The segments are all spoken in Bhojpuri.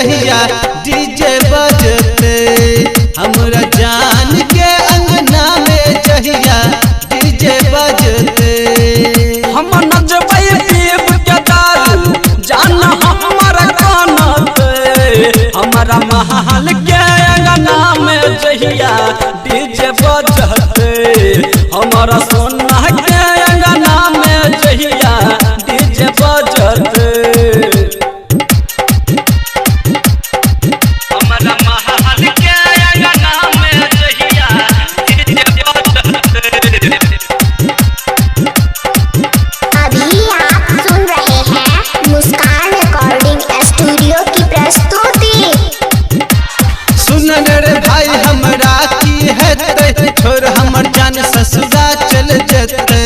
जहिया डीजे बजते हमरा जान के अंगना में जहिया डीजे बजते हम नचबै पीब के दारू जान हमरा काना पे हमरा महल के अंगना में जहिया डीजे बजते हमरा सोना के अंगना में जहिया डीजे बजते छोर हमर जान ससुरा चल जते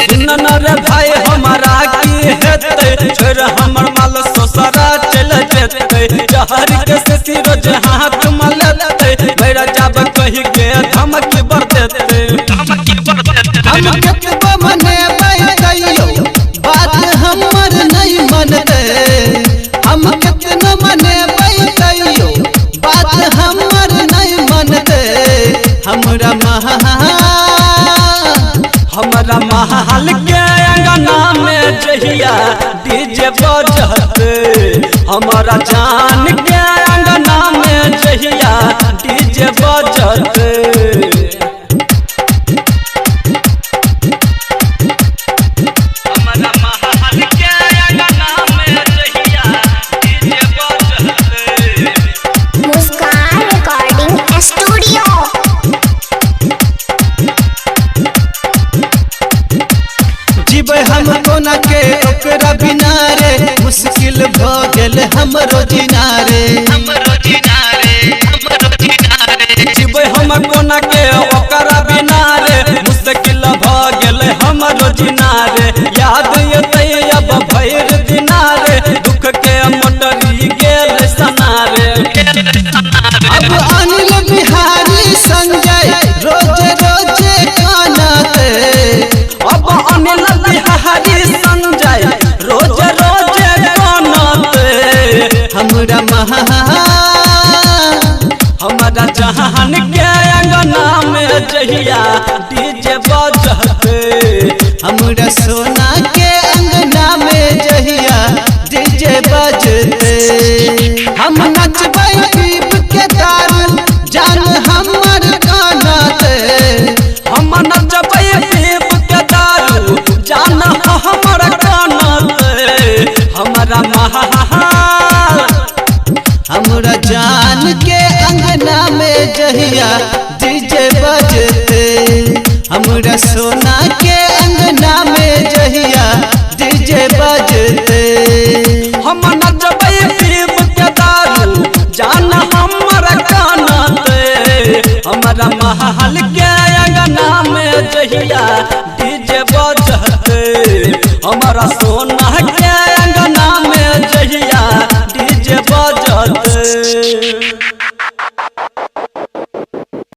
सुन रे भाई हमारा की हेते छोर हमर माल ससुरा चल जते जहर के से रोज हाथ मलते मेरा जब कहि के धमकी बर देते हम केतबा मने बैठियो बात हमर नहीं मनते हम केतना मने बैठियो बात हमर नहीं मनते हमरा महल के अंगना में जहिया डीजे बजते हमारा जान के अंगना में जहिया डीजे बजते जीवे हम कोना के ओकरा बिना रे मुश्किल भ गेल हमरो जीना रे जीवे हम कोना के ओकरा बिना रे मुश्किल भ गेल हमरो जीना रे याद यतै अब भैर दिना रे दुख के मोटरी गेल सना रे अब अनिल बिहारी संजय रोज रोज कानते अब अनिल बिहारी संजय रोज रोज कानते हमरा जहान के अंगना में जहिया डीजे बजते हमरा सोना के अंगना में जहिया डीजे बजते हम नचबै पीब के दारू जान हमर कानते हम नचबै पीब के दारू जान हमर कानते हमरा हमरा जान के अंगना में जहिया डीजे बजते हमरा सोना के अंगना में जहिया डीजे बजते हम नचबै पीब के दारू जान हमर कानते हमरा महल के अंगना में जहिया डीजे बजते हमरा सोना के अंगना में जहिया डीजे बजते।